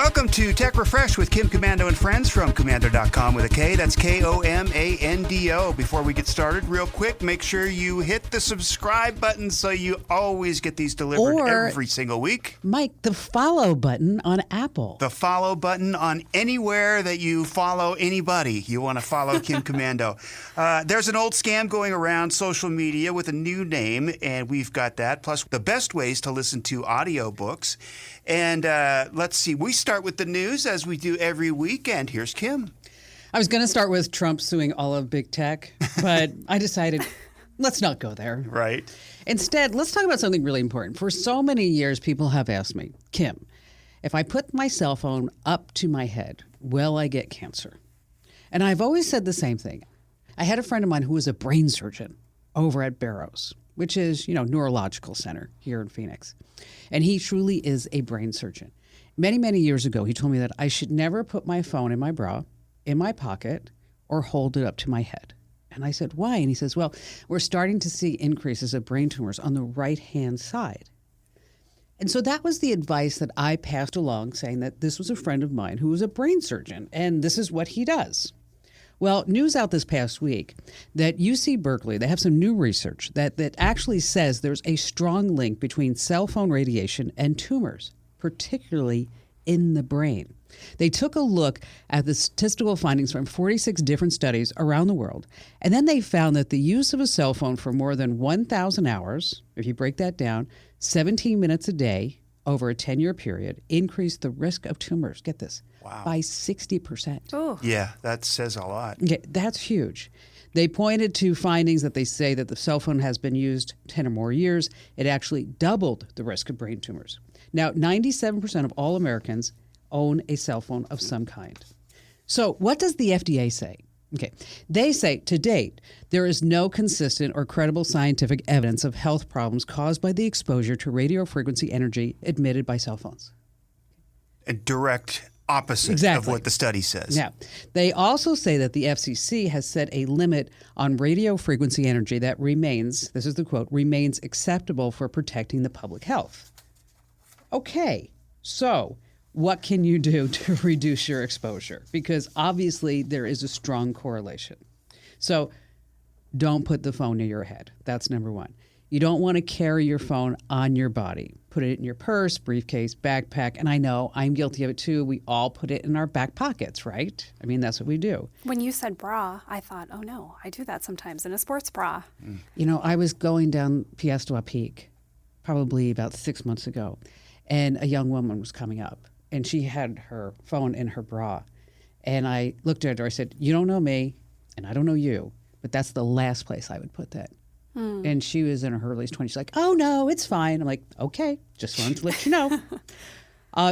Welcome to Tech Refresh with Kim Komando and friends from Komando.com with a K. That's Komando. Before we get started, real quick, make sure you hit the subscribe button so you always get these delivered every single week. Mike, the follow button on Apple. The follow button on anywhere that you follow anybody. You want to follow Kim Komando. There's an old scam going around social media with a new name, and we've got that, plus the best ways to listen to audiobooks. And let's see, we start with the news as we do every week, and here's Kim. I was going to start with Trump suing all of big tech, but I decided let's not go there. Right. Instead, let's talk about something really important. For so many years, people have asked me, Kim, if I put my cell phone up to my head, will I get cancer? And I've always said the same thing. I had a friend of mine who was a brain surgeon over at Barrows, which is, neurological center here in Phoenix. And he truly is a brain surgeon. Many, many years ago, he told me that I should never put my phone in my bra, in my pocket, or hold it up to my head. And I said, why? And he says, well, we're starting to see increases of brain tumors on the right-hand side. And so that was the advice that I passed along, saying that this was a friend of mine who was a brain surgeon, and this is what he does. Well, news out this past week that UC Berkeley, they have some new research that actually says there's a strong link between cell phone radiation and tumors, particularly in the brain. They took a look at the statistical findings from 46 different studies around the world, and then they found that the use of a cell phone for more than 1,000 hours, if you break that down, 17 minutes a day over a 10-year period, increased the risk of tumors, get this, by 60%. Oh. Yeah, that says a lot. Yeah, that's huge. They pointed to findings that they say that the cell phone has been used 10 or more years. It actually doubled the risk of brain tumors. Now, 97% of all Americans own a cell phone of some kind. So what does the FDA say? Okay, they say, to date, there is no consistent or credible scientific evidence of health problems caused by the exposure to radio frequency energy emitted by cell phones. A direct opposite of what the study says. Yeah. They also say that the FCC has set a limit on radio frequency energy that remains, this is the quote, remains acceptable for protecting the public health. Okay, so what can you do to reduce your exposure? Because obviously there is a strong correlation. So don't put the phone near your head. That's number one. You don't want to carry your phone on your body. Put it in your purse, briefcase, backpack. And I know I'm guilty of it too. We all put it in our back pockets, right? I mean, that's what we do. When you said bra, I thought, oh no, I do that sometimes in a sports bra. I was going down Piestewa Peak probably about 6 months ago, and a young woman was coming up, and she had her phone in her bra. And I looked at her, I said, you don't know me, and I don't know you, but that's the last place I would put that. And she was in her early 20s. She's like, oh, no, it's fine. I'm like, okay, just wanted to let you know.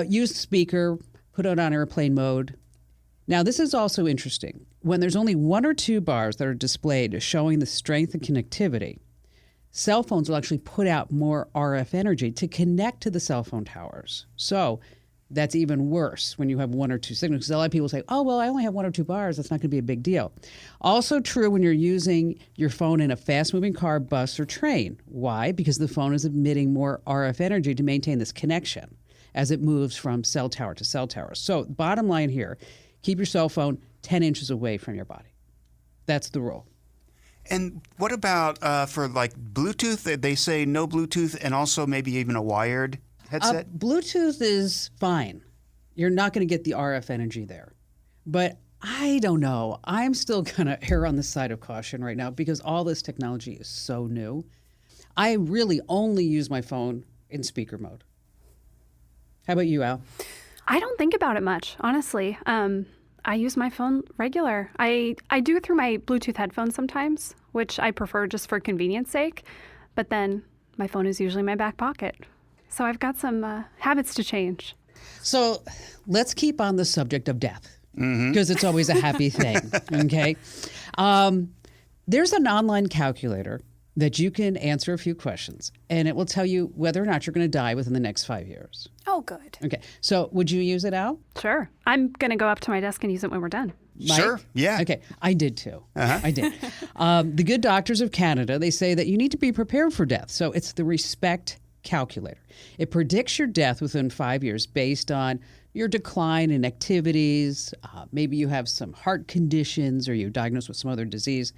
Use the speaker, put it on airplane mode. Now, this is also interesting. When there's only one or two bars that are displayed showing the strength and connectivity, cell phones will actually put out more RF energy to connect to the cell phone towers. So that's even worse when you have one or two signals. Because a lot of people say, oh, well, I only have one or two bars. That's not going to be a big deal. Also true when you're using your phone in a fast-moving car, bus, or train. Why? Because the phone is emitting more RF energy to maintain this connection as it moves from cell tower to cell tower. So bottom line here, keep your cell phone 10 inches away from your body. That's the rule. And what about for like Bluetooth? They say no Bluetooth and also maybe even a wired headset? Bluetooth is fine. You're not going to get the RF energy there. But I don't know. I'm still going to err on the side of caution right now because all this technology is so new. I really only use my phone in speaker mode. How about you, Al? I don't think about it much, honestly. I use my phone regular. I do it through my Bluetooth headphones sometimes, which I prefer just for convenience sake. But then my phone is usually in my back pocket. So I've got some habits to change. So let's keep on the subject of death because it's always a happy thing, okay? There's an online calculator that you can answer a few questions, and it will tell you whether or not you're going to die within the next 5 years. Oh, good. Okay. So would you use it, Al? Sure. I'm going to go up to my desk and use it when we're done. Mike? Sure, yeah. Okay, I did too. I did. The Good Doctors of Canada, they say that you need to be prepared for death. So it's the Respect calculator. It predicts your death within 5 years based on your decline in activities. Maybe you have some heart conditions or you're diagnosed with some other disease.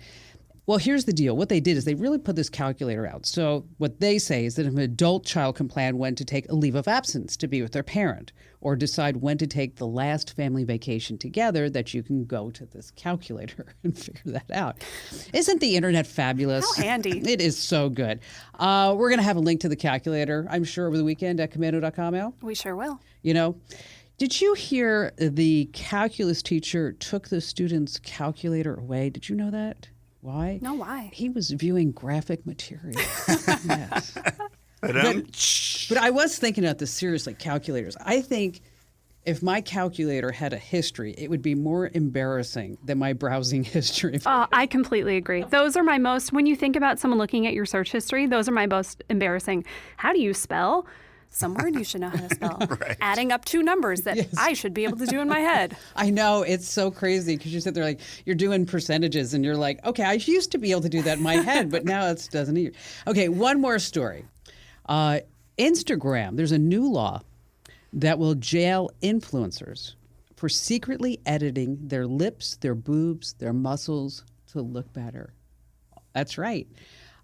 Well, here's the deal. What they did is they really put this calculator out. So what they say is that if an adult child can plan when to take a leave of absence to be with their parent or decide when to take the last family vacation together, that you can go to this calculator and figure that out. Isn't the internet fabulous? How handy. It is so good. We're going to have a link to the calculator, I'm sure, over the weekend at commando.com, Al. We sure will. You know, did you hear the calculus teacher took the student's calculator away? Did you know that? Why? No, why? He was viewing graphic material. Yes. But I was thinking about this seriously, calculators. I think if my calculator had a history, it would be more embarrassing than my browsing history. I completely agree. Those are my most, when you think about someone looking at your search history, those are my most embarrassing. How do you spell? Some word you should know how to spell. Right. Adding up two numbers that I should be able to do in my head. I know, it's so crazy because you sit there like, you're doing percentages and you're like, okay, I used to be able to do that in my head, but now it doesn't either. Okay, one more story. Instagram, there's a new law that will jail influencers for secretly editing their lips, their boobs, their muscles to look better. That's right.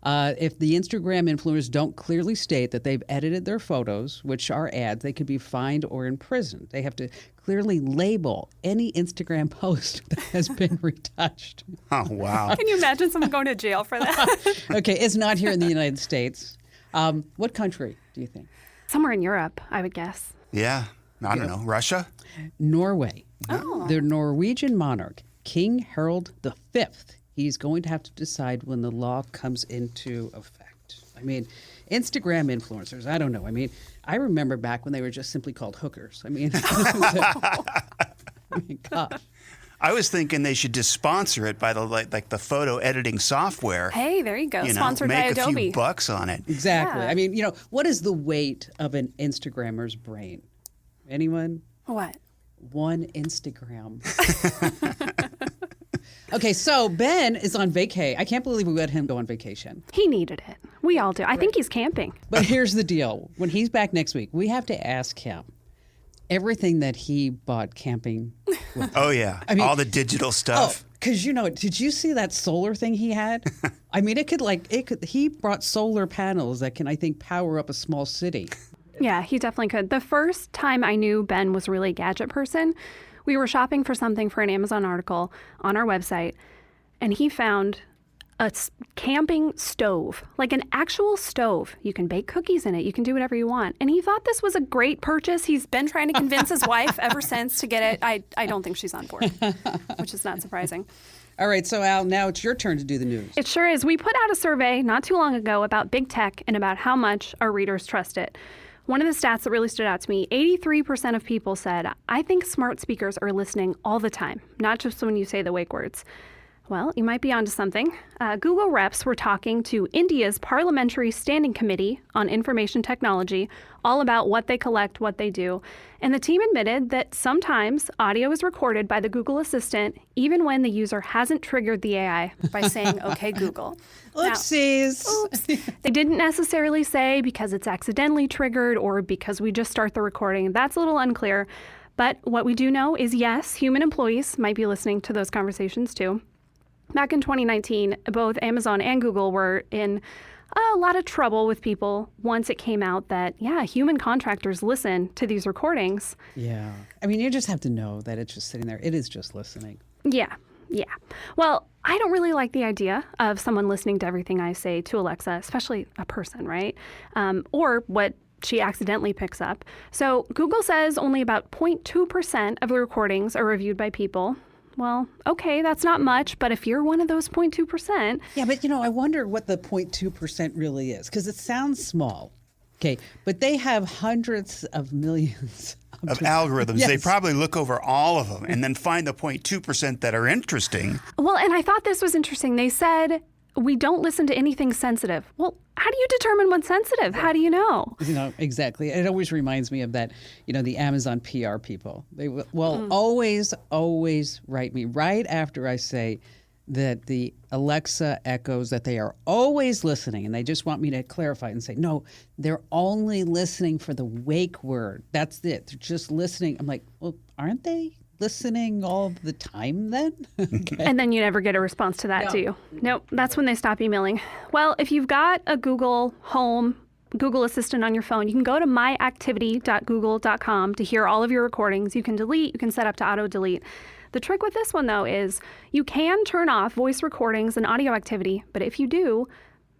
If the Instagram influencers don't clearly state that they've edited their photos, which are ads, they could be fined or imprisoned. They have to clearly label any Instagram post that has been retouched. Oh, wow. Can you imagine someone going to jail for that? Okay, it's not here in the United States. What country do you think? Somewhere in Europe, I would guess. Yeah. I don't know. Russia? Norway. Oh. The Norwegian monarch, King Harald V, he's going to have to decide when the law comes into effect. I mean, Instagram influencers, I don't know. I mean, I remember back when they were just simply called hookers. I mean, gosh. I was thinking they should just sponsor it by the photo editing software. Hey, there you go. You know, Sponsored by make a Adobe. few bucks on it. Exactly. Yeah. I mean, what is the weight of an Instagrammer's brain? Anyone? What? 1 Instagram. Okay, so Ben is on vacay. I can't believe we let him go on vacation. He needed it. We all do. I think he's camping. But here's the deal. When he's back next week, we have to ask him everything that he bought camping with. Oh, yeah. I mean- all the digital stuff. Because, did you see that solar thing he had? I mean, he brought solar panels that can, I think, power up a small city. Yeah, he definitely could. The first time I knew Ben was really a gadget person, we were shopping for something for an Amazon article on our website, and he found a camping stove, like an actual stove. You can bake cookies in it. You can do whatever you want. And he thought this was a great purchase. He's been trying to convince his wife ever since to get it. I don't think she's on board, which is not surprising. All right, so Al, now it's your turn to do the news. It sure is. We put out a survey not too long ago about big tech and about how much our readers trust it. One of the stats that really stood out to me, 83% of people said, I think smart speakers are listening all the time, not just when you say the wake words. Well, you might be onto something. Google reps were talking to India's Parliamentary Standing Committee on Information Technology all about what they collect, what they do. And the team admitted that sometimes audio is recorded by the Google Assistant even when the user hasn't triggered the AI by saying, okay, Google. Oopsies. Now, oops. They didn't necessarily say because it's accidentally triggered or because we just start the recording. That's a little unclear. But what we do know is, yes, human employees might be listening to those conversations too. Back in 2019, both Amazon and Google were in a lot of trouble with people once it came out that, human contractors listen to these recordings. Yeah. I mean, you just have to know that it's just sitting there. It is just listening. Yeah. Well, I don't really like the idea of someone listening to everything I say to Alexa, especially a person, right? Or what she accidentally picks up. So Google says only about 0.2% of the recordings are reviewed by people. Well, okay, that's not much, but if you're one of those 0.2%. Yeah, but I wonder what the 0.2% really is, because it sounds small. Okay, but they have hundreds of millions of algorithms. Yes. They probably look over all of them and then find the 0.2% that are interesting. Well, and I thought this was interesting. They said, we don't listen to anything sensitive. Well, how do you determine what's sensitive? How do you know? Exactly. It always reminds me of that, the Amazon PR people. They will always write me right after I say, that the Alexa echoes that they are always listening, and they just want me to clarify and say, no, they're only listening for the wake word. That's it. They're just listening. I'm like, well, aren't they listening all the time then? Okay. And then you never get a response to that, do you? Nope. That's when they stop emailing. Well, if you've got a Google Home, Google Assistant on your phone, you can go to myactivity.google.com to hear all of your recordings. You can delete, you can set up to auto delete. The trick with this one, though, is you can turn off voice recordings and audio activity, but if you do,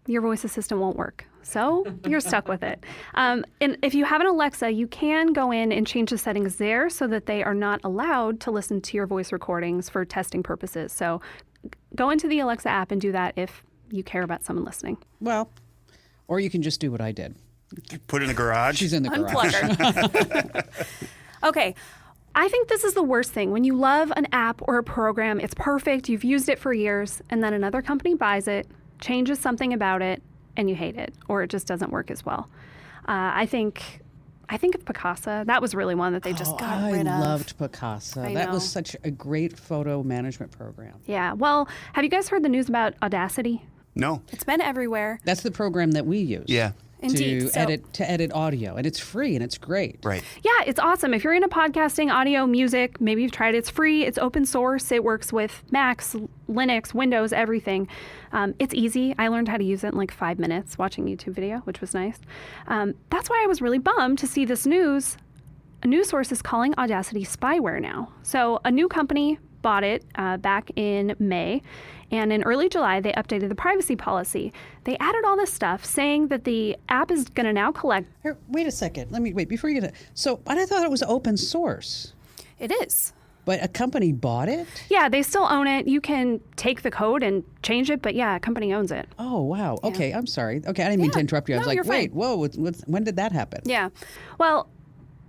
your voice assistant won't work. So you're stuck with it. And if you have an Alexa, you can go in and change the settings there so that they are not allowed to listen to your voice recordings for testing purposes. So go into the Alexa app and do that if you care about someone listening. Well, or you can just do what I did. Put it in the garage. She's in the garage. Unplug her. Okay. I think this is the worst thing. When you love an app or a program, it's perfect, you've used it for years, and then another company buys it, changes something about it, and you hate it, or it just doesn't work as well. I think of Picasa. That was really one that they just got rid of. I loved Picasa. That was such a great photo management program. Yeah. Well, have you guys heard the news about Audacity? No. It's been everywhere. That's the program that we use. Yeah. Indeed. To edit audio, and it's free and it's great. Right. Yeah, it's awesome. If you're into podcasting, audio, music, maybe you've tried it. It's free. It's open source. It works with Macs, Linux, Windows, everything. It's easy. I learned how to use it in like 5 minutes watching a YouTube video, which was nice. That's why I was really bummed to see this news. A news source is calling Audacity spyware now. So a new company bought it back in May. And in early July, they updated the privacy policy. They added all this stuff saying that the app is going to now collect. Here, wait a second. Wait before you get it. So, but I thought it was open source. It is. But a company bought it? Yeah, they still own it. You can take the code and change it, but yeah, a company owns it. Oh, wow. Okay, I'm sorry. Okay, I didn't mean to interrupt you. I was No, you're like, wait, fine. whoa, when did that happen? Yeah. Well,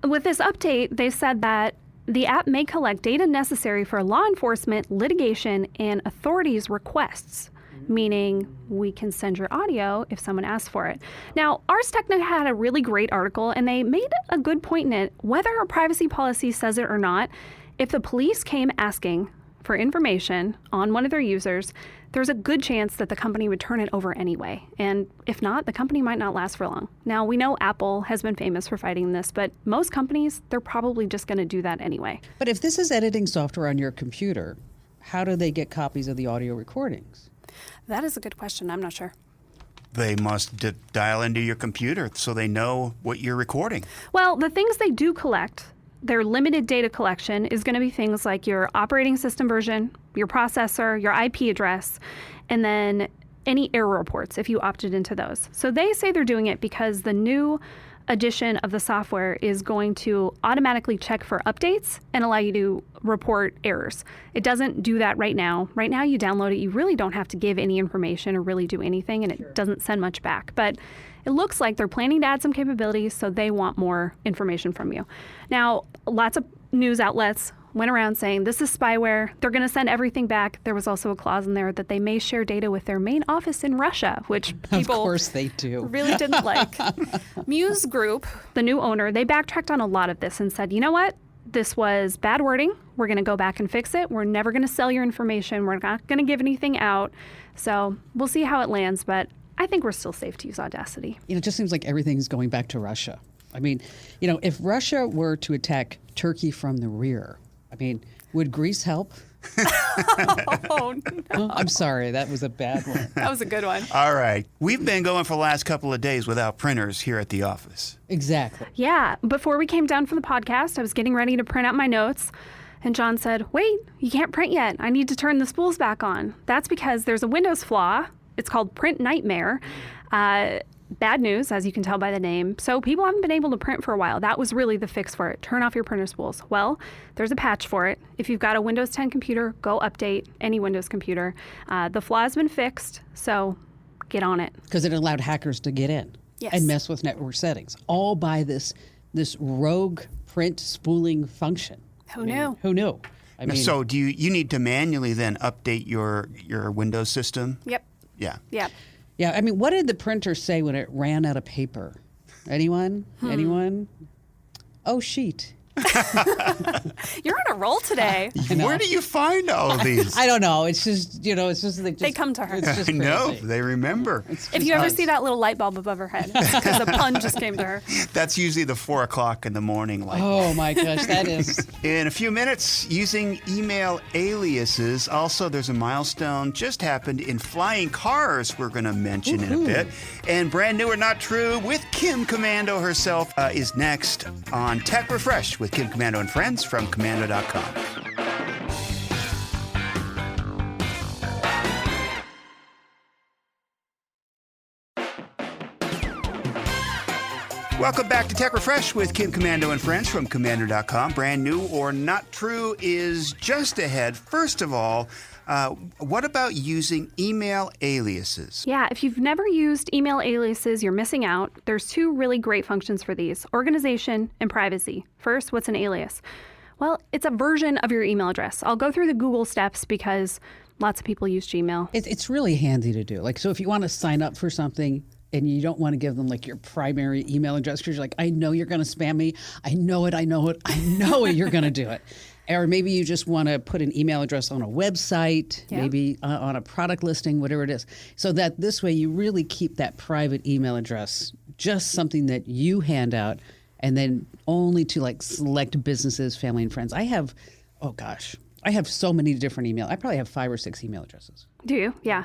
with this update, they said that the app may collect data necessary for law enforcement, litigation, and authorities' requests, meaning we can send your audio if someone asks for it. Now, Ars Technica had a really great article, and they made a good point in it. Whether a privacy policy says it or not, if the police came asking for information on one of their users, there's a good chance that the company would turn it over anyway. And if not, the company might not last for long. Now, we know Apple has been famous for fighting this, but most companies, they're probably just going to do that anyway. But if this is editing software on your computer, how do they get copies of the audio recordings? That is a good question. I'm not sure. They must dial into your computer so they know what you're recording. Well, the things they do collect, their limited data collection is going to be things like your operating system version, your processor, your IP address, and then any error reports if you opted into those. So they say they're doing it because the new edition of the software is going to automatically check for updates and allow you to report errors. It doesn't do that right now. Right now you download it, you really don't have to give any information or really do anything, and it doesn't send much back. But it looks like they're planning to add some capabilities, so they want more information from you. Now, lots of news outlets went around saying this is spyware. They're going to send everything back. There was also a clause in there that they may share data with their main office in Russia, which people Of course they do. really didn't like. Muse Group, the new owner, they backtracked on a lot of this and said, you know what? This was bad wording. We're going to go back and fix it. We're never going to sell your information. We're not going to give anything out. So we'll see how it lands, but I think we're still safe to use Audacity. It just seems like everything's going back to Russia. I mean, if Russia were to attack Turkey from the rear, would Greece help? Oh, no. I'm sorry, that was a bad one. That was a good one. All right. We've been going for the last couple of days without printers here at the office. Exactly. Yeah, before we came down for the podcast, I was getting ready to print out my notes. And John said, wait, you can't print yet. I need to turn the spools back on. That's because there's a Windows flaw. It's called Print Nightmare. Bad news, as you can tell by the name. So people haven't been able to print for a while. That was really the fix for it. Turn off your printer spools. Well, there's a patch for it. If you've got a Windows 10 computer, go update any Windows computer. The flaw has been fixed, so get on it. Because it allowed hackers to get in and mess with network settings, all by this rogue print spooling function. Who knew? Who knew? So do you need to manually then update your Windows system? Yep. Yeah. Yep. Yeah, what did the printer say when it ran out of paper? Anyone? Anyone? Oh, sheet. You're on a roll today. Where do you find all of these? I don't know. It's just, it's just like They come to her. It's just I know. crazy. They remember. If you ever see that little light bulb above her head, because the pun just came to her. That's usually the 4 o'clock in the morning light. Oh my gosh, that is. In a few minutes, using email aliases. Also, there's a milestone just happened in flying cars we're going to mention in a bit. And brand new or not true with Kim Commando herself is next on Tech Refresh with Kim Commando and friends from Commando.com. Welcome back to Tech Refresh with Kim Commando and friends from Commander.com. Brand new or not true is just ahead. First of all, what about using email aliases? Yeah, if you've never used email aliases, you're missing out. There's 2 really great functions for these: organization and privacy. First, what's an alias? Well, it's a version of your email address. I'll go through the Google steps because lots of people use Gmail. It's really handy to do. Like, so if you want to sign up for something and you don't want to give them like your primary email address because you're like, I know you're going to spam me. I know it. You're going to do it. Or maybe you just want to put an email address on a website, maybe on a product listing, whatever it is. So that this way you really keep that private email address just something that you hand out and then only to like select businesses, family, and friends. I have so many different email. I probably have 5 or 6 email addresses. Do you? Yeah.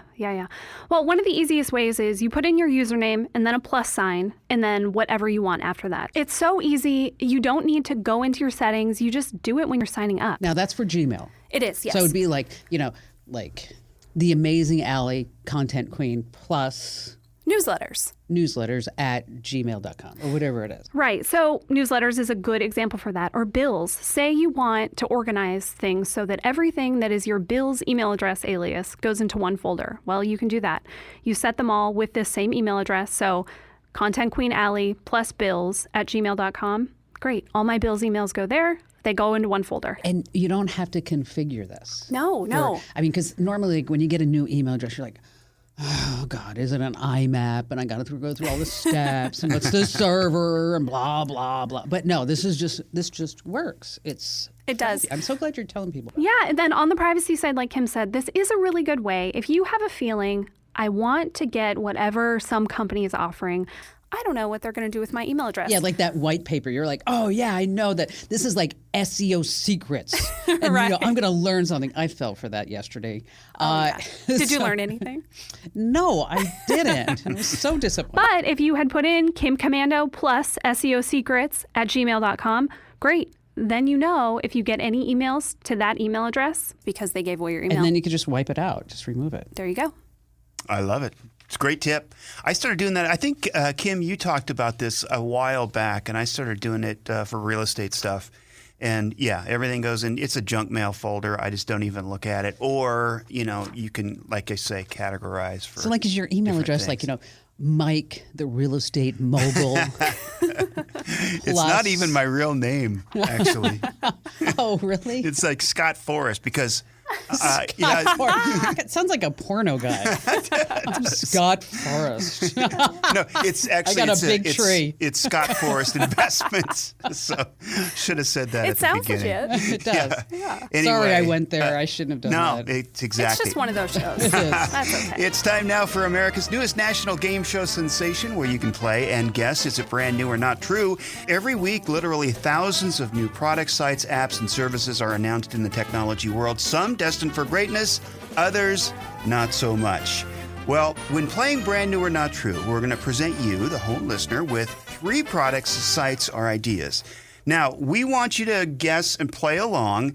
Well, one of the easiest ways is you put in your username and then a plus sign and then whatever you want after that. It's so easy. You don't need to go into your settings. You just do it when you're signing up. Now that's for Gmail. It is, yes. So it would be like, like the amazing Allie, content queen, plus newsletters at gmail.com or whatever it is. Right. So newsletters is a good example for that. Or bills. Say you want to organize things so that everything that is your bills email address alias goes into one folder. Well, you can do that. You set them all with this same email address. So Content Queen Allie plus bills at gmail.com. Great. All my bills emails go there. They go into one folder. And you don't have to configure this. No. Because normally like, when you get a new email address, you're like, oh God, is it an IMAP? And I got to go through all the steps and what's the server and blah, blah, blah. But no, this just works. It does. I'm so glad you're telling people. Yeah. And then on the privacy side, like Kim said, this is a really good way. If you have a feeling, I want to get whatever some company is offering, I don't know what they're going to do with my email address. Yeah, like that white paper. You're like, oh, yeah, I know that this is like SEO secrets. And Right. I'm going to learn something. I fell for that yesterday. Did you learn anything? No, I didn't. I was so disappointed. But if you had put in Kim Commando plus SEO secrets at gmail.com, great. Then you know if you get any emails to that email address because they gave away your email. And then you could just wipe it out. Just remove it. There you go. I love it. It's a great tip. I started doing that. I think, Kim, you talked about this a while back, and I started doing it for real estate stuff. And yeah, everything goes in. It's a junk mail folder. I just don't even look at it. Or, you can, like I say, categorize for. So like is your email address things. like, Mike, the real estate mogul? It's not even my real name, actually. Oh, really? It's like Scott Forrest because. It sounds like a porno guy. I'm Scott Forrest. No, it's actually I got a big tree. It's Scott Forrest Investments. So should have said that It at the sounds beginning. legit. It does. Yeah. Anyway, Sorry I went there. I shouldn't have done No, that. it's exactly. It's just one of those shows. It is. That's okay. It's time now for America's newest national game show sensation where you can play and guess is it brand new or not true. Every week, literally thousands of new products, sites, apps, and services are announced in the technology world. Some destined for greatness, others not so much. Well, when playing Brand New or Not True, we're going to present you, the home listener, with 3 products, sites, or ideas. Now, we want you to guess and play along.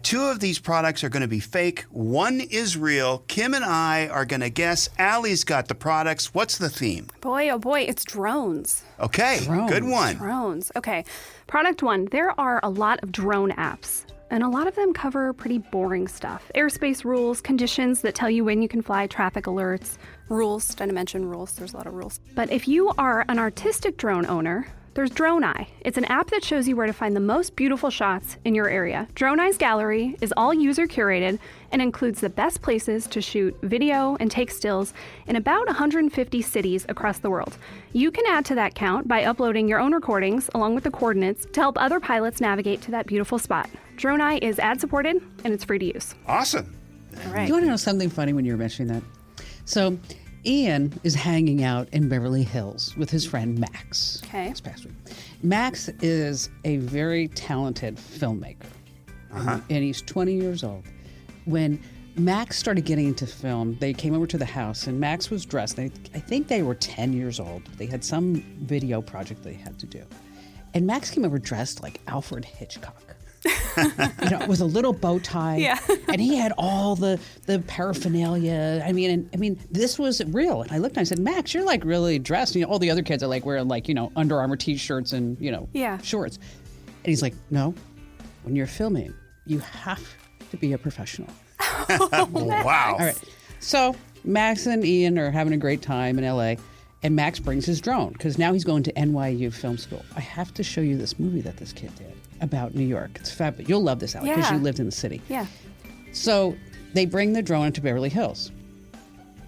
2 of these products are going to be fake. 1 is real. Kim and I are going to guess. Allie's got the products. What's the theme? Boy, oh boy, it's drones. Okay, Drones. good one. Drones. Okay. Product 1, there are a lot of drone apps. And a lot of them cover pretty boring stuff. Airspace rules, conditions that tell you when you can fly, traffic alerts, rules, dimension rules, there's a lot of rules. But if you are an artistic drone owner, there's Drone Eye. It's an app that shows you where to find the most beautiful shots in your area. Drone Eye's gallery is all user curated and includes the best places to shoot video and take stills in about 150 cities across the world. You can add to that count by uploading your own recordings along with the coordinates to help other pilots navigate to that beautiful spot. Drone Eye is ad supported and it's free to use. Awesome. All right. You want to know something funny when you were mentioning that? So Ian is hanging out in Beverly Hills with his friend Max this past week. Max is a very talented filmmaker, and he's 20 years old. When Max started getting into film, they came over to the house, and Max was dressed. I think they were 10 years old. They had some video project they had to do. And Max came over dressed like Alfred Hitchcock. With a little bow tie. Yeah. And he had all the paraphernalia. I mean, this was real. And I looked and I said, Max, you're like really dressed. All the other kids are like wearing like, Under Armour t-shirts and, shorts. And he's like, no, when you're filming, you have to be a professional. Wow. All right. So Max and Ian are having a great time in LA. And Max brings his drone because now he's going to NYU Film School. I have to show you this movie that this kid did about New York. It's fabulous. You'll love this, Alec, because you lived in the city. Yeah. So they bring the drone into Beverly Hills.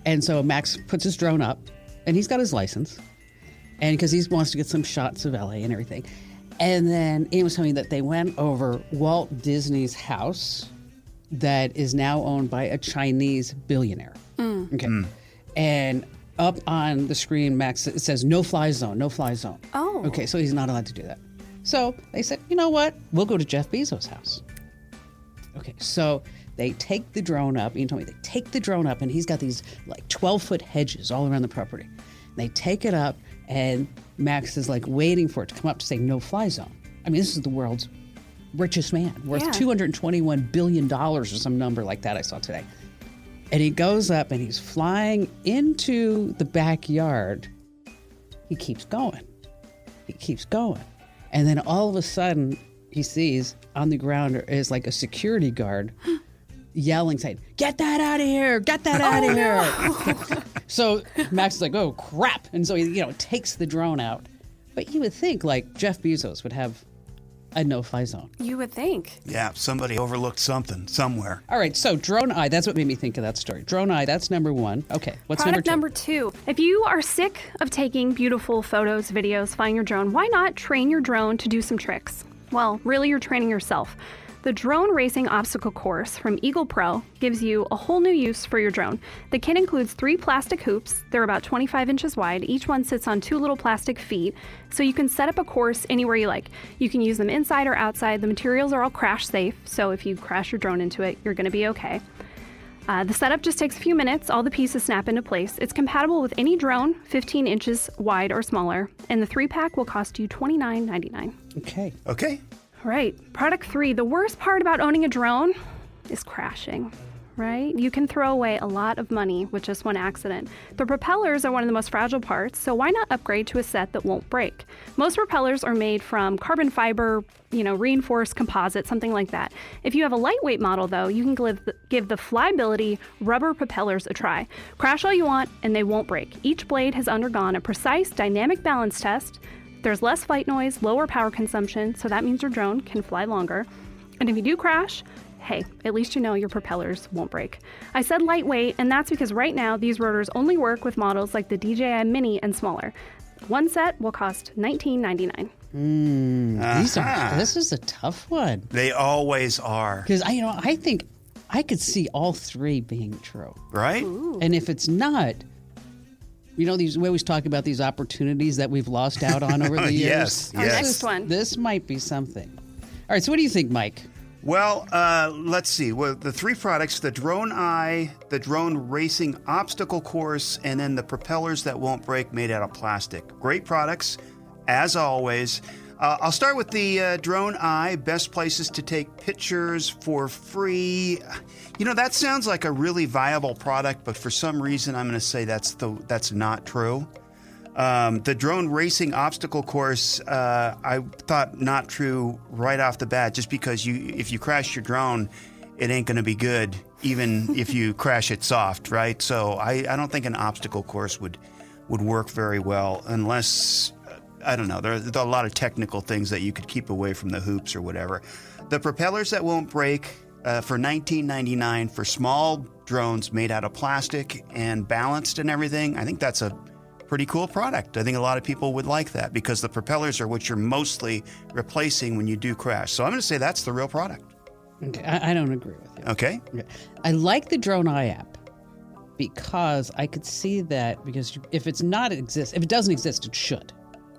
And so Max puts his drone up, and he's got his license, and because he wants to get some shots of LA and everything. And then Ian was telling me that they went over Walt Disney's house that is now owned by a Chinese billionaire. Okay. And up on the screen, Max, it says no fly zone, no fly zone. Oh. Okay, so he's not allowed to do that. So they said, you know what? We'll go to Jeff Bezos' house. Okay, so they take the drone up. Ian told me they take the drone up, and he's got these like 12-foot hedges all around the property. They take it up, and Max is like waiting for it to come up to say no fly zone. I mean, this is the world's richest man, worth $221 billion or some number like that I saw today. And he goes up and he's flying into the backyard. He keeps going. He keeps going. And then all of a sudden, he sees on the ground is like a security guard yelling, saying, "Get that out of here! Get that out of here!" So Max is like, "Oh, crap." And so he, takes the drone out. But you would think like Jeff Bezos would have a no-fly zone. You would think. Yeah, somebody overlooked something somewhere. All right, so Drone Eye, that's what made me think of that story. Drone Eye, that's number one. Okay, what's Product number two? number two. If you are sick of taking beautiful photos, videos, flying your drone, why not train your drone to do some tricks? Well, really, you're training yourself. The Drone Racing Obstacle Course from Eagle Pro gives you a whole new use for your drone. The kit includes 3 plastic hoops. They're about 25 inches wide. Each one sits on 2 little plastic feet, so you can set up a course anywhere you like. You can use them inside or outside. The materials are all crash safe, so if you crash your drone into it, you're going to be okay. The setup just takes a few minutes. All the pieces snap into place. It's compatible with any drone, 15 inches wide or smaller, and the 3-pack will cost you $29.99. Okay. All right, product 3. The worst part about owning a drone is crashing, right? You can throw away a lot of money with just one accident. The propellers are one of the most fragile parts, so why not upgrade to a set that won't break? Most propellers are made from carbon fiber, reinforced composite, something like that. If you have a lightweight model, though, you can give the Flyability rubber propellers a try. Crash all you want, and they won't break. Each blade has undergone a precise dynamic balance test. There's less flight noise, lower power consumption, so that means your drone can fly longer. And if you do crash, hey, at least you know your propellers won't break. I said lightweight, and that's because right now these rotors only work with models like the DJI Mini and smaller. One set will cost $19.99. This is a tough one. They always are. Because I think I could see all 3 being true. Right? Ooh. And if it's not, we always talk about these opportunities that we've lost out on over the years. Yes. Our next one. This might be something. All right, so what do you think, Mike? Well, let's see. Well, the 3 products, the Drone Eye, the Drone Racing Obstacle Course, and then the propellers that won't break made out of plastic. Great products, as always. I'll start with the Drone Eye, best places to take pictures for free. That sounds like a really viable product, but for some reason I'm going to say that's not true. The Drone Racing Obstacle Course, I thought not true right off the bat, just because if you crash your drone, it ain't going to be good, even if you crash it soft, right? So I don't think an obstacle course would work very well unless I don't know. There are a lot of technical things that you could keep away from the hoops or whatever. The propellers that won't break for $19.99 for small drones made out of plastic and balanced and everything. I think that's a pretty cool product. I think a lot of people would like that because the propellers are what you're mostly replacing when you do crash. So I'm going to say that's the real product. Okay, I don't agree with you. Okay. I like the Drone Eye app because I could see that because if it doesn't exist, it should.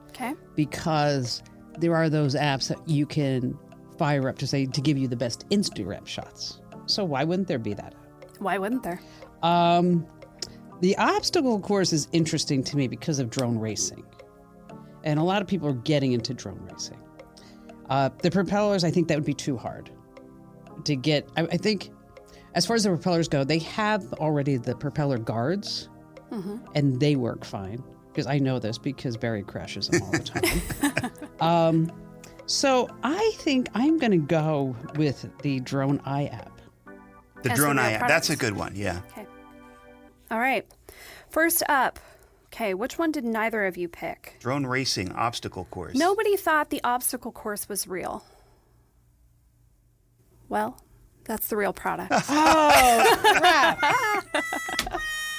Okay. Because there are those apps that you can fire up to give you the best Instagram shots. So why wouldn't there be that app? Why wouldn't there? The obstacle course is interesting to me because of drone racing. And a lot of people are getting into drone racing. The propellers, I think that would be too hard to get. I think as far as the propellers go, they have already the propeller guards, and they work fine. Because I know this because Barry crashes them all the time. So I think I'm going to go with the Drone Eye app. The Drone Eye app. That's a good one, yeah. Okay. All right. First up, okay, which one did neither of you pick? Drone racing obstacle course. Nobody thought the obstacle course was real. Well, that's the real product. Oh, crap.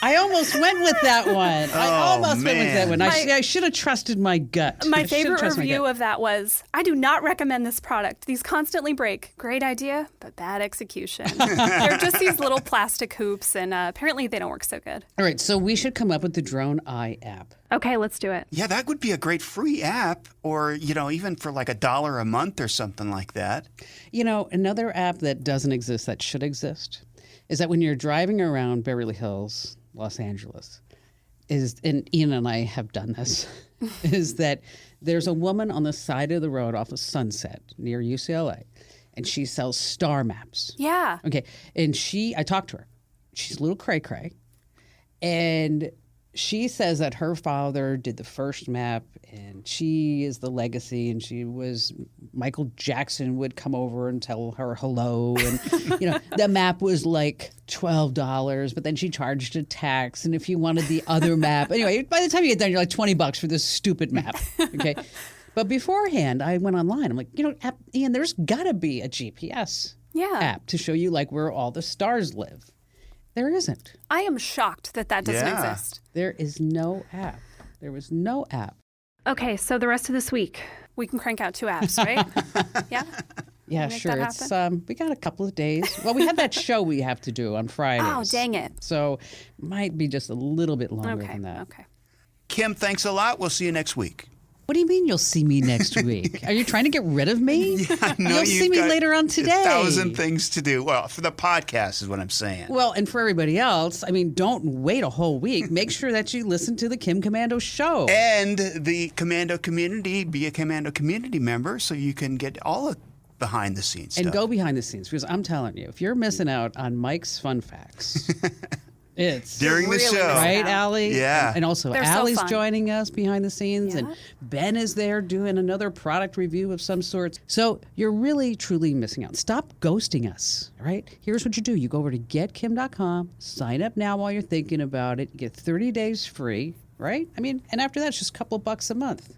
I almost went with that one. I should have trusted my gut. My favorite review of that was, I do not recommend this product. These constantly break. Great idea, but bad execution. They're just these little plastic hoops, and apparently they don't work so good. All right, so we should come up with the Drone Eye app. Okay, let's do it. Yeah, that would be a great free app, or, even for like $1 a month or something like that. Another app that doesn't exist that should exist is that when you're driving around Beverly Hills, Los Angeles, and Ian and I have done this, is that there's a woman on the side of the road off of Sunset near UCLA, and she sells star maps. Yeah. Okay, and I talked to her. She's a little cray-cray, and she says that her father did the first map, and she is the legacy, and Michael Jackson would come over and tell her hello, and the map was like $12, but then she charged a tax, and if you wanted the other map, anyway, by the time you get done, you're like $20 for this stupid map, okay? But beforehand, I went online. I'm like, Ian, there's got to be a GPS app to show you like where all the stars live. There isn't. I am shocked that doesn't exist. There is no app. There was no app. Okay, so the rest of this week, we can crank out 2 apps, right? Yeah? Yeah, sure. It's we got a couple of days. Well, we have that show we have to do on Fridays. Oh, dang it. So might be just a little bit longer than that. Okay. Kim, thanks a lot. We'll see you next week. What do you mean you'll see me next week? Are you trying to get rid of me? Yeah, no, you'll see me later on today. 1,000 things to do. Well, for the podcast is what I'm saying. Well, and for everybody else, don't wait a whole week. Make sure that you listen to the Kim Commando show. And the Commando community, be a Commando community member so you can get all of behind the scenes stuff. And go behind the scenes, because I'm telling you, if you're missing out on Mike's fun facts... It's during the show, right, Allie? Yeah, and also They're Allie's so joining us behind the scenes, Yeah. and Ben is there doing another product review of some sort. So you're really, truly missing out. Stop ghosting us. All right? Here's what you do: you go over to getkim.com, sign up now while you're thinking about it. You get 30 days free, right? And after that, it's just a couple of bucks a month.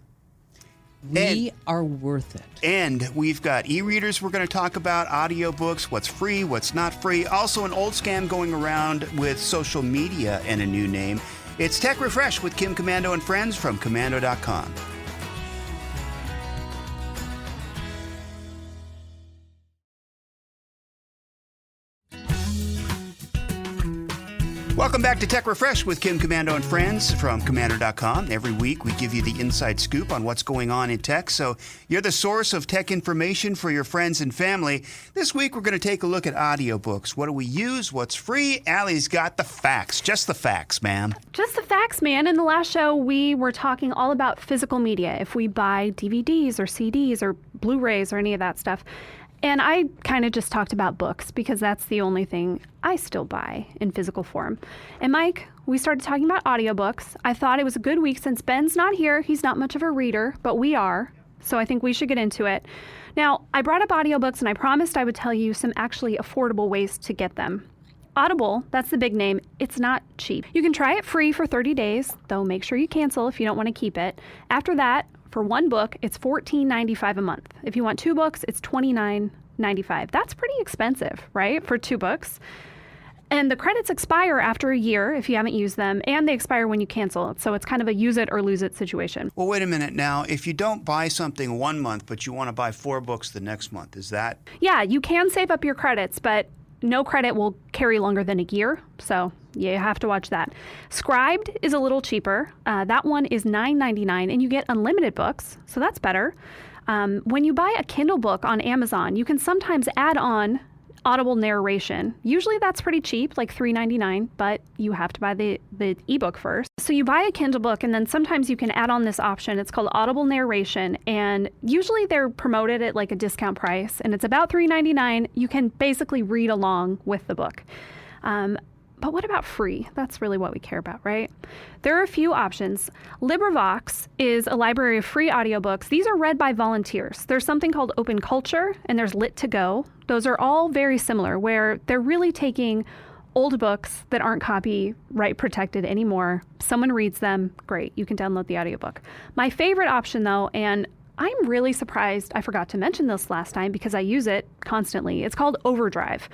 We are worth it. And we've got e-readers we're going to talk about, audiobooks, what's free, what's not free. Also an old scam going around with social media and a new name. It's Tech Refresh with Kim Commando and friends from Commando.com. Welcome back to Tech Refresh with Kim Commando and friends from Commando.com. Every week we give you the inside scoop on what's going on in tech, so you're the source of tech information for your friends and family. This week we're going to take a look at audiobooks. What do we use? What's free? Allie's got the facts. Just the facts, ma'am. Just the facts, man. In the last show, we were talking all about physical media. If we buy DVDs or CDs or Blu-rays or any of that stuff. And I kind of just talked about books because that's the only thing I still buy in physical form. And Mike, we started talking about audiobooks. I thought it was a good week since Ben's not here. He's not much of a reader, but we are. So I think we should get into it. Now, I brought up audiobooks and I promised I would tell you some actually affordable ways to get them. Audible, that's the big name. It's not cheap. You can try it free for 30 days, though make sure you cancel if you don't want to keep it. After that, For one book, it's $14.95 a month. If you want 2 books, it's $29.95. That's pretty expensive, right, for 2 books? And the credits expire after a year if you haven't used them, and they expire when you cancel. So it's kind of a use it or lose it situation. Well, wait a minute now. If you don't buy something one month, but you want to buy 4 books the next month, is that? Yeah, you can save up your credits, but no credit will carry longer than a year. So you have to watch that. Scribed is a little cheaper. That one is $9.99, and you get unlimited books. So that's better. When you buy a Kindle book on Amazon, you can sometimes add on Audible narration. Usually that's pretty cheap, like $3.99, but you have to buy the ebook first. So you buy a Kindle book, and then sometimes you can add on this option. It's called Audible narration, and usually they're promoted at like a discount price, and it's about $3.99. You can basically read along with the book. But what about free? That's really what we care about, right? There are a few options. LibriVox is a library of free audiobooks. These are read by volunteers. There's something called Open Culture, and there's Lit2Go. Those are all very similar, where they're really taking old books that aren't copyright protected anymore. Someone reads them, great, you can download the audiobook. My favorite option, though, and I'm really surprised I forgot to mention this last time because I use it constantly. It's called Overdrive,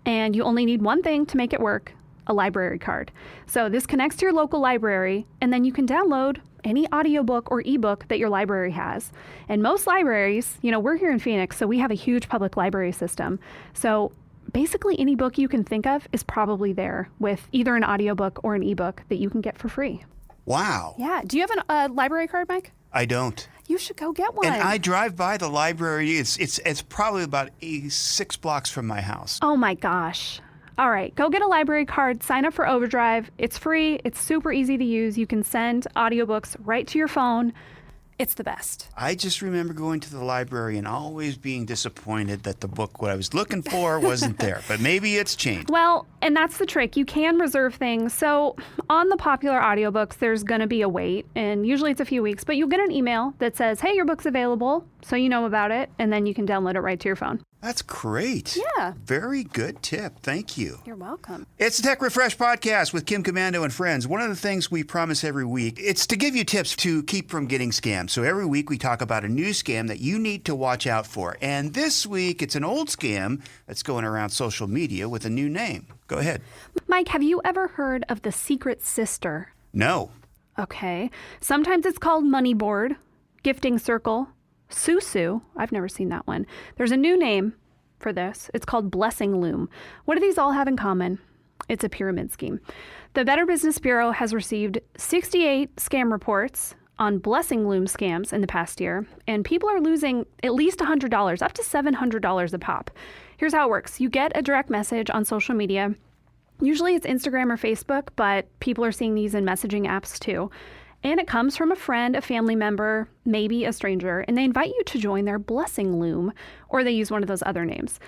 and you only need one thing to make it work: a library card. So this connects to your local library, and then you can download any audiobook or ebook that your library has. And most libraries, we're here in Phoenix, so we have a huge public library system. So basically any book you can think of is probably there with either an audiobook or an ebook that you can get for free. Wow. Yeah. Do you have a library card, Mike? I don't. You should go get one. And I drive by the library. It's probably about 6 blocks from my house. Oh my gosh. All right, go get a library card, sign up for Overdrive. It's free, it's super easy to use. You can send audiobooks right to your phone. It's the best. I just remember going to the library and always being disappointed that the book, what I was looking for, wasn't there. But maybe it's changed. Well, and that's the trick. You can reserve things. So on the popular audiobooks, there's going to be a wait, and usually it's a few weeks, but you'll get an email that says, hey, your book's available, so you know about it, and then you can download it right to your phone. That's great. Yeah. Very good tip. Thank you. You're welcome. It's the Tech Refresh Podcast with Kim Commando and friends. One of the things we promise every week, it's to give you tips to keep from getting scammed. So every week we talk about a new scam that you need to watch out for. And this week it's an old scam that's going around social media with a new name. Go ahead. Mike, have you ever heard of the Secret Sister? No. Okay. Sometimes it's called Money Board, Gifting Circle, Susu. I've never seen that one. There's a new name for this. It's called Blessing Loom. What do these all have in common? It's a pyramid scheme. The Better Business Bureau has received 68 scam reports on Blessing Loom scams in the past year, and people are losing at least $100, up to $700 a pop. Here's how it works. You get a direct message on social media. Usually it's Instagram or Facebook, but people are seeing these in messaging apps too. And it comes from a friend, a family member, maybe a stranger, and they invite you to join their Blessing Loom, or they use one of those other names.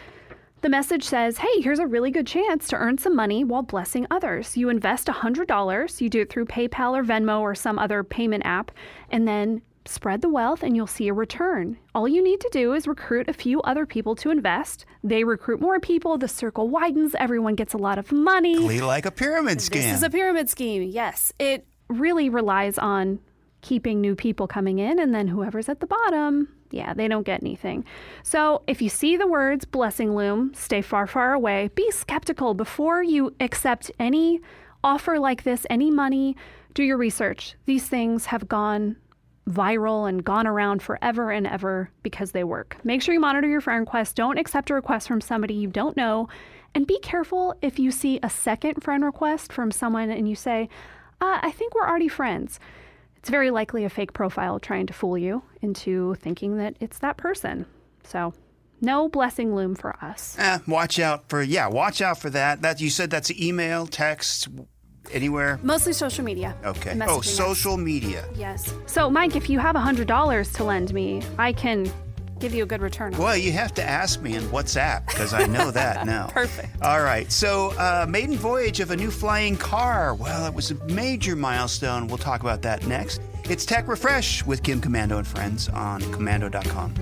The message says, hey, here's a really good chance to earn some money while blessing others. You invest $100, you do it through PayPal or Venmo or some other payment app, and then spread the wealth and you'll see a return. All you need to do is recruit a few other people to invest. They recruit more people, the circle widens, everyone gets a lot of money. Like a pyramid scam. This is a pyramid scheme, yes. It really relies on keeping new people coming in, and then whoever's at the bottom, they don't get anything. So if you see the words Blessing Loom, stay far, far away. Be skeptical before you accept any offer like this, any money. Do your research. These things have gone viral and gone around forever and ever because they work. Make sure you monitor your friend requests. Don't accept a request from somebody you don't know. And be careful if you see a second friend request from someone and you say, I think we're already friends. It's very likely a fake profile trying to fool you into thinking that it's that person. So no Blessing Loom for us. Watch out for that. That you said that's email, text, anywhere? Mostly social media. Okay. Messaging Social media. Yes. So Mike, if you have $100 to lend me, I can give you a good return. Well, you have to ask me in WhatsApp because I know that now. Perfect. All right. So, maiden voyage of a new flying car. Well, it was a major milestone. We'll talk about that next. It's Tech Refresh with Kim Commando and friends on commando.com.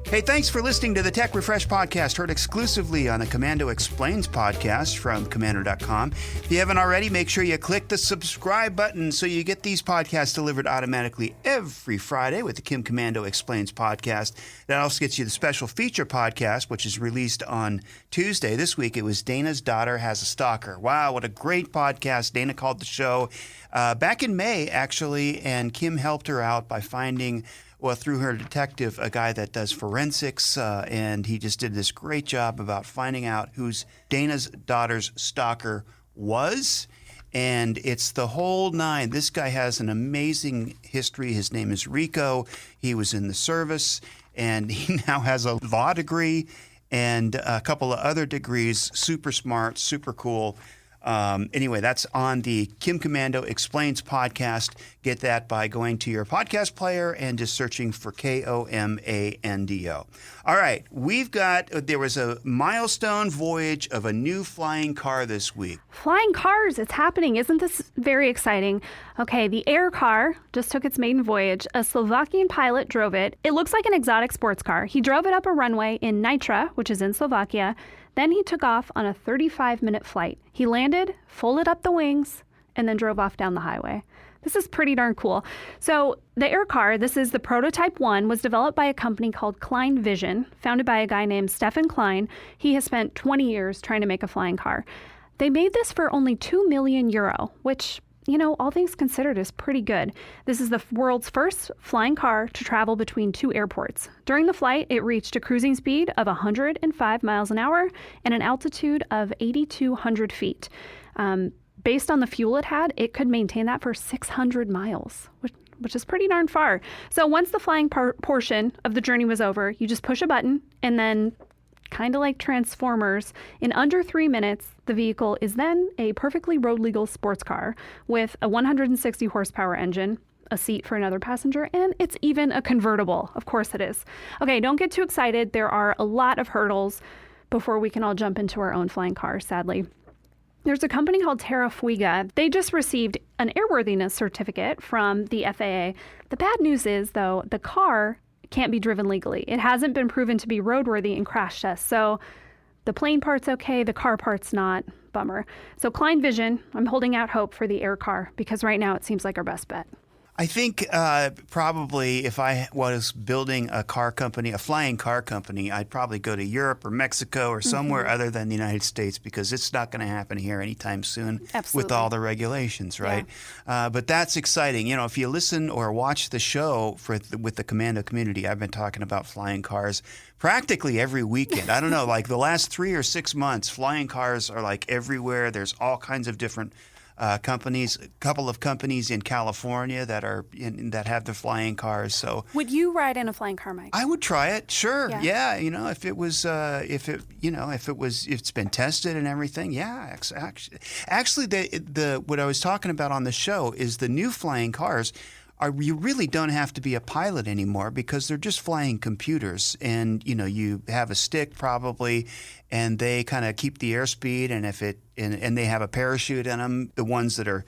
Hey, thanks for listening to the Tech Refresh podcast, heard exclusively on the Commando Explains podcast from Commando.com. If you haven't already, make sure you click the subscribe button so you get these podcasts delivered automatically every Friday with the Kim Commando Explains podcast. That also gets you the special feature podcast, which is released on Tuesday. This week, it was Dana's Daughter Has a Stalker. Wow, what a great podcast. Dana called the show back in May, actually, and Kim helped her out by finding, well, through her detective, a guy that does forensics, and he just did this great job about finding out who's Dana's daughter's stalker was. And it's the whole nine. This guy has an amazing history. His name is Rico. He was in the service, and he now has a law degree and a couple of other degrees. Super smart, super cool. Anyway, that's on the Kim Commando Explains podcast. Get that by going to your podcast player and just searching for Komando. All right, there was a milestone voyage of a new flying car this week. Flying cars, it's happening. Isn't this very exciting? Okay, the Air car just took its maiden voyage. A Slovakian pilot drove it. It looks like an exotic sports car. He drove it up a runway in Nitra, which is in Slovakia. Then he took off on a 35-minute flight. He landed, folded up the wings, and then drove off down the highway. This is pretty darn cool. So the Air car, this is the prototype one, was developed by a company called Klein Vision, founded by a guy named Stefan Klein. He has spent 20 years trying to make a flying car. They made this for only €2 million, which, all things considered, is pretty good. This is the world's first flying car to travel between two airports. During the flight, it reached a cruising speed of 105 miles an hour and an altitude of 8,200 feet. Based on the fuel it had, it could maintain that for 600 miles, which is pretty darn far. So once the flying portion of the journey was over, you just push a button, and then, kind of like Transformers, in under 3 minutes, the vehicle is then a perfectly road-legal sports car with a 160 horsepower engine, a seat for another passenger, and it's even a convertible. Of course it is. Okay, don't get too excited. There are a lot of hurdles before we can all jump into our own flying car, sadly. There's a company called Terra Fuega. They just received an airworthiness certificate from the FAA. The bad news is, though, the car can't be driven legally. It hasn't been proven to be roadworthy in crash tests. So the plane part's okay, the car part's not. Bummer. So Klein Vision, I'm holding out hope for the Air car because right now it seems like our best bet. I think probably if I was building a car company, a flying car company, I'd probably go to Europe or Mexico or somewhere other than the United States because it's not going to happen here anytime soon. Absolutely. With all the regulations, right? Yeah. But that's exciting. If you listen or watch the show with the Commando community, I've been talking about flying cars practically every weekend. I don't know, like the last 3 or 6 months, flying cars are like everywhere. There's all kinds of different companies, a couple of companies in California that have the flying cars. So would you ride in a flying car, Mike? I would try it. Sure. Yeah. If it's been tested and everything. Yeah. Actually, the what I was talking about on the show is the new flying cars. You really don't have to be a pilot anymore because they're just flying computers, and you have a stick probably, and they kind of keep the airspeed, and they have a parachute in them, the ones that are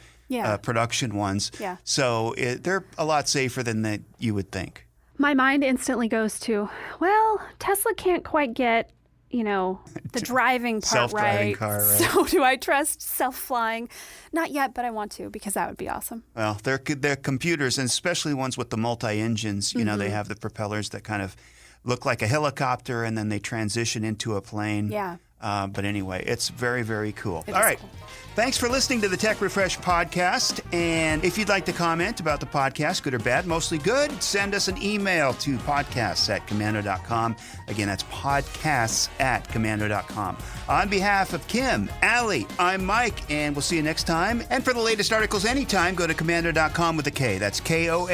production ones. Yeah. So they're a lot safer than you would think. My mind instantly goes to, well, Tesla can't quite get the driving part self-driving car, right? So do I trust self-flying? Not yet, but I want to because that would be awesome. Well, they're computers, and especially ones with the multi-engines. They have the propellers that kind of look like a helicopter, and then they transition into a plane. Yeah. But anyway, it's very, very cool. All right. Cool. Thanks for listening to the Tech Refresh podcast. And if you'd like to comment about the podcast, good or bad, mostly good, send us an email to podcasts@commando.com. Again, that's podcasts@commando.com. On behalf of Kim, Allie, I'm Mike, and we'll see you next time. And for the latest articles anytime, go to commando.com with a K. That's Komando.